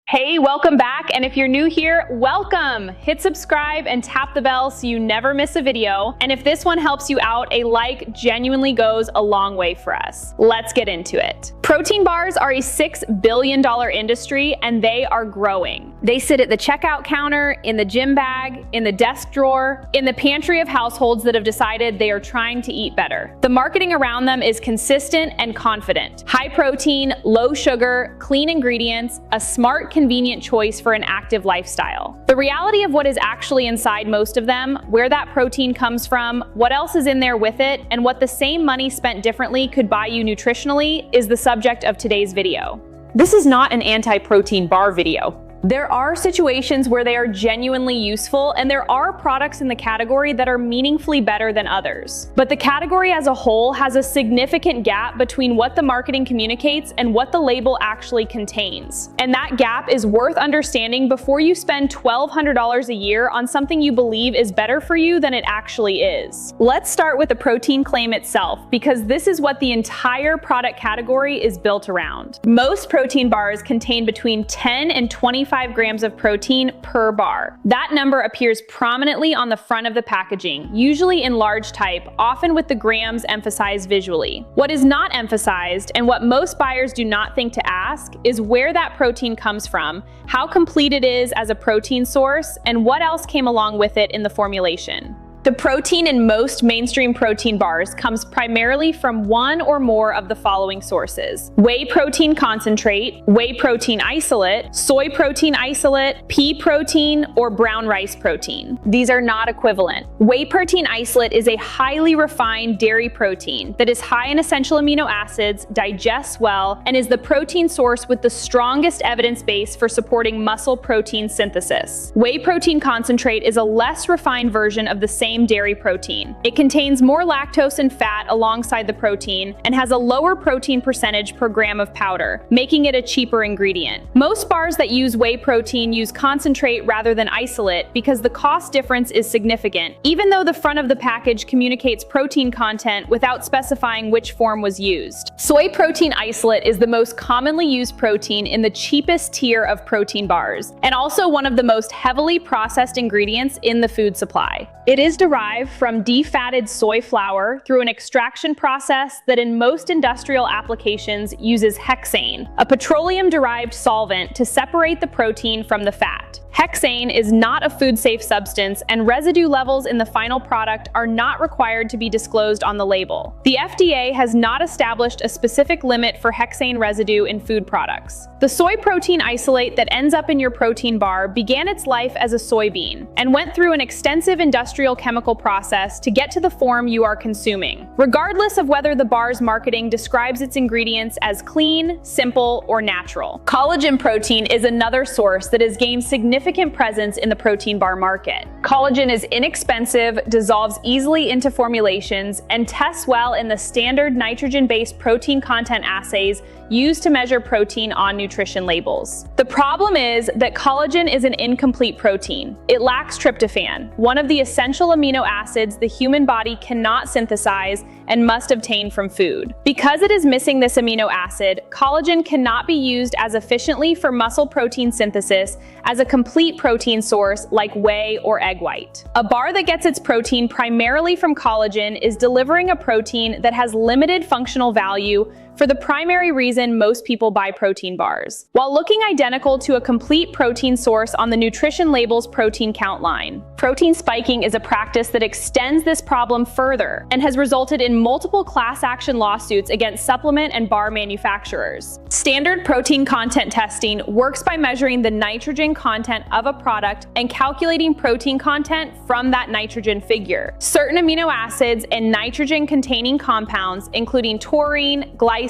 Hey, welcome back, and if you're new here, welcome! Hit subscribe and tap the bell so you never miss a video, and if this one helps you out, a like genuinely goes a long way for us. Let's get into it. Protein bars are a $6 billion industry, and they are growing. They sit at the checkout counter, in the gym bag, in the desk drawer, in the pantry of households that have decided they are trying to eat better. The marketing around them is consistent and confident. High protein, low sugar, clean ingredients, a smart, convenient choice for an active lifestyle. The reality of what is actually inside most of them, where that protein comes from, what else is in there with it, and what the same money spent differently could buy you nutritionally is the subject of today's video. This is not an anti-protein bar video. There are situations where they are genuinely useful, and there are products in the category that are meaningfully better than others. But the category as a whole has a significant gap between what the marketing communicates and what the label actually contains. And that gap is worth understanding before you spend $1,200 a year on something you believe is better for you than it actually is. Let's start with the protein claim itself, because this is what the entire product category is built around. Most protein bars contain between 10 and 25 grams of protein per bar. That number appears prominently on the front of the packaging, usually in large type, often with the grams emphasized visually. What is not emphasized, and what most buyers do not think to ask, is where that protein comes from, how complete it is as a protein source, and what else came along with it in the formulation. The protein in most mainstream protein bars comes primarily from one or more of the following sources: whey protein concentrate, whey protein isolate, soy protein isolate, pea protein, or brown rice protein. These are not equivalent. Whey protein isolate is a highly refined dairy protein that is high in essential amino acids, digests well, and is the protein source with the strongest evidence base for supporting muscle protein synthesis. Whey protein concentrate is a less refined version of the same dairy protein. It contains more lactose and fat alongside the protein and has a lower protein percentage per gram of powder, making it a cheaper ingredient. Most bars that use whey protein use concentrate rather than isolate because the cost difference is significant, even though the front of the package communicates protein content without specifying which form was used. Soy protein isolate is the most commonly used protein in the cheapest tier of protein bars, and also one of the most heavily processed ingredients in the food supply. It is derived from defatted soy flour through an extraction process that in most industrial applications uses hexane, a petroleum-derived solvent, to separate the protein from the fat. Hexane is not a food-safe substance, and residue levels in the final product are not required to be disclosed on the label. The FDA has not established a specific limit for hexane residue in food products. The soy protein isolate that ends up in your protein bar began its life as a soybean and went through an extensive industrial chemical process to get to the form you are consuming, regardless of whether the bar's marketing describes its ingredients as clean, simple, or natural. Collagen protein is another source that has gained significant presence in the protein bar market. Collagen is inexpensive, dissolves easily into formulations, and tests well in the standard nitrogen-based protein content assays used to measure protein on nutrition labels. The problem is that collagen is an incomplete protein. It lacks tryptophan, one of the essential amino acids the human body cannot synthesize and must obtain from food. Because it is missing this amino acid, collagen cannot be used as efficiently for muscle protein synthesis as a complete protein source like whey or egg white. A bar that gets its protein primarily from collagen is delivering a protein that has limited functional value for the primary reason most people buy protein bars, while looking identical to a complete protein source on the nutrition label's protein count line. Protein spiking is a practice that extends this problem further and has resulted in multiple class action lawsuits against supplement and bar manufacturers. Standard protein content testing works by measuring the nitrogen content of a product and calculating protein content from that nitrogen figure. Certain amino acids and nitrogen-containing compounds, including taurine, glycine,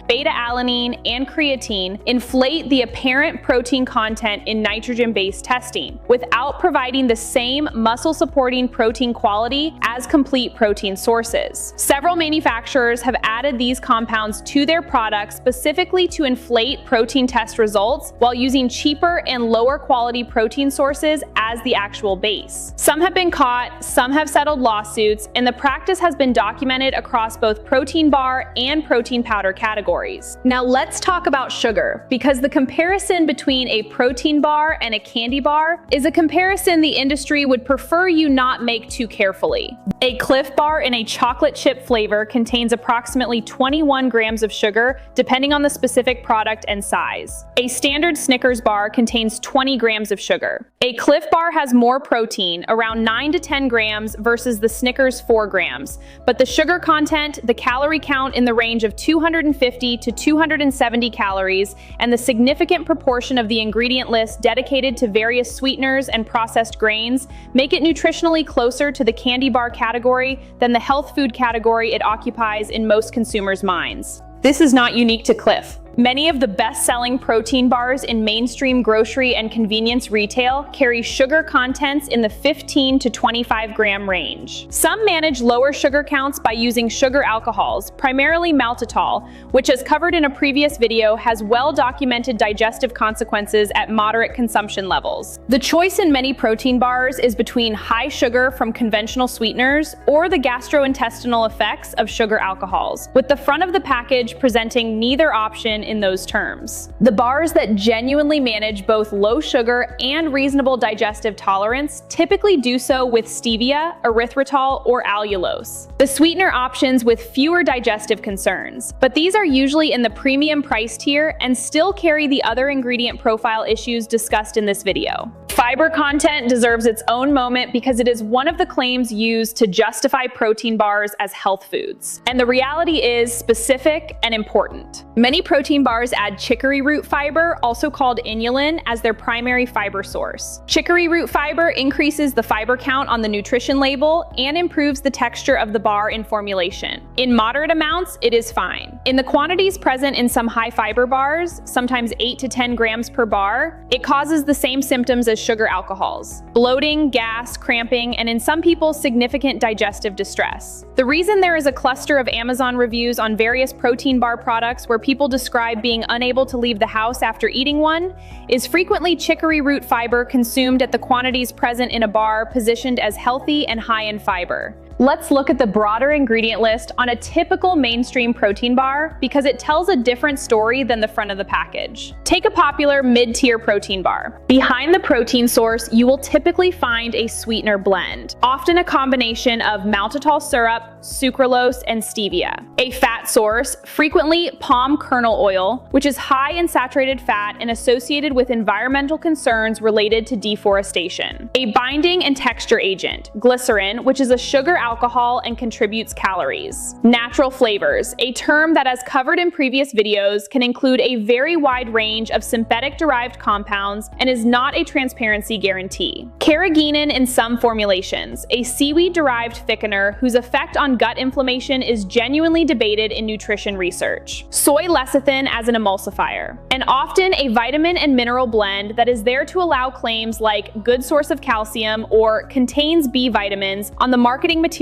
beta-alanine, and creatine, inflate the apparent protein content in nitrogen-based testing without providing the same muscle-supporting protein quality as complete protein sources. Several manufacturers have added these compounds to their products specifically to inflate protein test results while using cheaper and lower quality protein sources as the actual base. Some have been caught, some have settled lawsuits, and the practice has been documented across both protein bar and protein powder categories. Now let's talk about sugar, because the comparison between a protein bar and a candy bar is a comparison the industry would prefer you not make too carefully. A Cliff Bar in a chocolate chip flavor contains approximately 21 grams of sugar, depending on the specific product and size. A standard Snickers bar contains 20 grams of sugar. A Cliff Bar has more protein, around 9 to 10 grams versus the Snickers 4 grams, but the sugar content, the calorie count in the range of 250 to 270 calories, and the significant proportion of the ingredient list dedicated to various sweeteners and processed grains make it nutritionally closer to the candy bar category than the health food category it occupies in most consumers' minds. This is not unique to Cliff. Many of the best-selling protein bars in mainstream grocery and convenience retail carry sugar contents in the 15 to 25 gram range. Some manage lower sugar counts by using sugar alcohols, primarily maltitol, which, as covered in a previous video, has well-documented digestive consequences at moderate consumption levels. The choice in many protein bars is between high sugar from conventional sweeteners or the gastrointestinal effects of sugar alcohols, with the front of the package presenting neither option in those terms. The bars that genuinely manage both low sugar and reasonable digestive tolerance typically do so with stevia, erythritol, or allulose. The sweetener options with fewer digestive concerns, but these are usually in the premium price tier and still carry the other ingredient profile issues discussed in this video. Fiber content deserves its own moment because it is one of the claims used to justify protein bars as health foods. And the reality is specific and important. Many protein bars add chicory root fiber, also called inulin, as their primary fiber source. Chicory root fiber increases the fiber count on the nutrition label and improves the texture of the bar in formulation. In moderate amounts, it is fine. In the quantities present in some high fiber bars, sometimes 8 to 10 grams per bar, it causes the same symptoms as sugar alcohols: bloating, gas, cramping, and in some people, significant digestive distress. The reason there is a cluster of Amazon reviews on various protein bar products where people describe being unable to leave the house after eating one is frequently chicory root fiber consumed at the quantities present in a bar positioned as healthy and high in fiber. Let's look at the broader ingredient list on a typical mainstream protein bar because it tells a different story than the front of the package. Take a popular mid-tier protein bar. Behind the protein source, you will typically find a sweetener blend, often a combination of maltitol syrup, sucralose, and stevia. A fat source, frequently palm kernel oil, which is high in saturated fat and associated with environmental concerns related to deforestation. A binding and texture agent, glycerin, which is a sugar alcohol and contributes calories. Natural flavors, a term that, as covered in previous videos, can include a very wide range of synthetic-derived compounds and is not a transparency guarantee. Carrageenan in some formulations, a seaweed-derived thickener whose effect on gut inflammation is genuinely debated in nutrition research. Soy lecithin as an emulsifier, and often a vitamin and mineral blend that is there to allow claims like good source of calcium or contains B vitamins on the marketing materials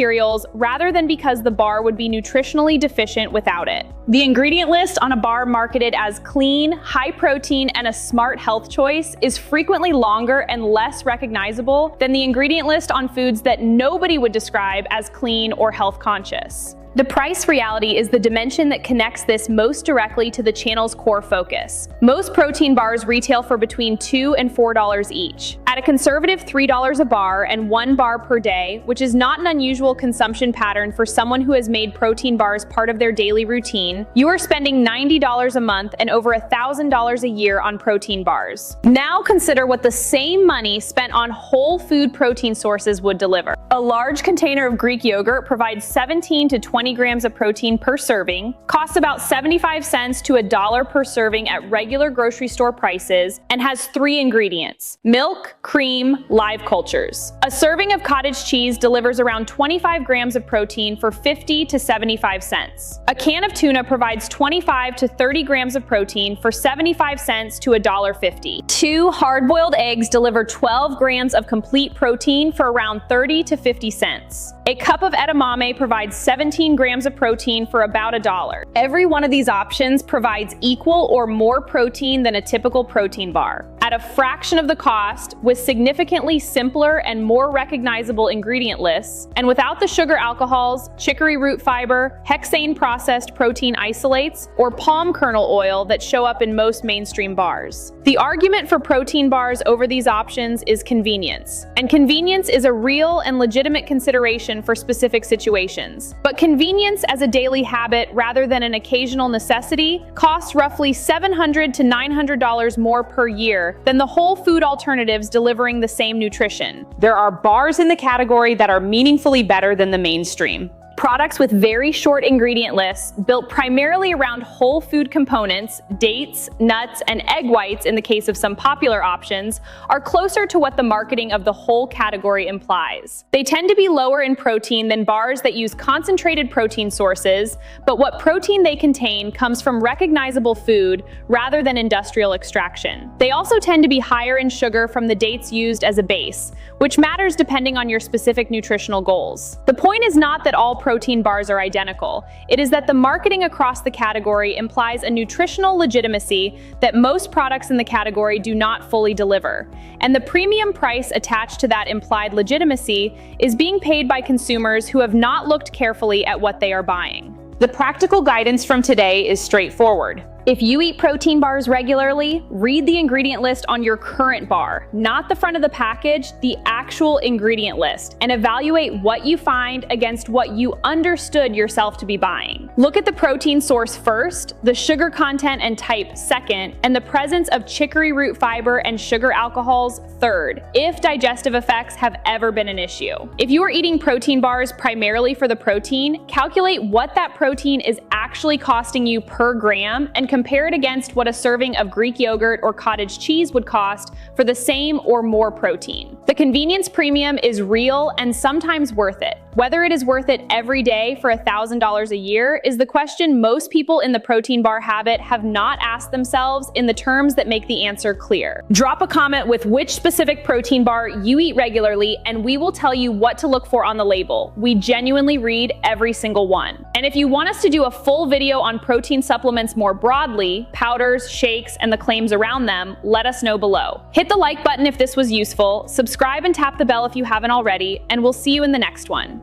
rather than because the bar would be nutritionally deficient without it. The ingredient list on a bar marketed as clean, high protein, and a smart health choice is frequently longer and less recognizable than the ingredient list on foods that nobody would describe as clean or health conscious. The price reality is the dimension that connects this most directly to the channel's core focus. Most protein bars retail for between $2 and $4 each. At a conservative $3 a bar and 1 bar per day, which is not an unusual consumption pattern for someone who has made protein bars part of their daily routine, you are spending $90 a month and over $1,000 a year on protein bars. Now consider what the same money spent on whole food protein sources would deliver. A large container of Greek yogurt provides 17 to 20 grams of protein per serving, costs about 75 cents to $1 per serving at regular grocery store prices, and has 3 ingredients: milk, cream, live cultures. A serving of cottage cheese delivers around 25 grams of protein for 50 to 75 cents. A can of tuna provides 25 to 30 grams of protein for 75 cents to $1.50. 2 hard-boiled eggs deliver 12 grams of complete protein for around 30 to 50 cents. A cup of edamame provides 17 grams of protein for about $1. Every one of these options provides equal or more protein than a typical protein bar. at a fraction of the cost with significantly simpler and more recognizable ingredient lists, and without the sugar alcohols, chicory root fiber, hexane processed protein isolates, or palm kernel oil that show up in most mainstream bars. The argument for protein bars over these options is convenience. And convenience is a real and legitimate consideration for specific situations. But convenience as a daily habit rather than an occasional necessity costs roughly $700 to $900 more per year than the whole food alternatives delivering the same nutrition. There are bars in the category that are meaningfully better than the mainstream. Products with very short ingredient lists, built primarily around whole food components, dates, nuts, and egg whites in the case of some popular options, are closer to what the marketing of the whole category implies. They tend to be lower in protein than bars that use concentrated protein sources, but what protein they contain comes from recognizable food rather than industrial extraction. They also tend to be higher in sugar from the dates used as a base, which matters depending on your specific nutritional goals. The point is not that all protein bars are identical. It is that the marketing across the category implies a nutritional legitimacy that most products in the category do not fully deliver. And the premium price attached to that implied legitimacy is being paid by consumers who have not looked carefully at what they are buying. The practical guidance from today is straightforward. If you eat protein bars regularly, read the ingredient list on your current bar, not the front of the package, the actual ingredient list, and evaluate what you find against what you understood yourself to be buying. Look at the protein source first, the sugar content and type second, and the presence of chicory root fiber and sugar alcohols third, if digestive effects have ever been an issue. If you are eating protein bars primarily for the protein, calculate what that protein is actually costing you per gram and compare it against what a serving of Greek yogurt or cottage cheese would cost for the same or more protein. The convenience premium is real and sometimes worth it. Whether it is worth it every day for $1,000 a year is the question most people in the protein bar habit have not asked themselves in the terms that make the answer clear. Drop a comment with which specific protein bar you eat regularly, and we will tell you what to look for on the label. We genuinely read every single one. And if you want us to do a full video on protein supplements more broadly, powders, shakes, and the claims around them, let us know below. Hit the like button if this was useful, subscribe and tap the bell if you haven't already, and we'll see you in the next one.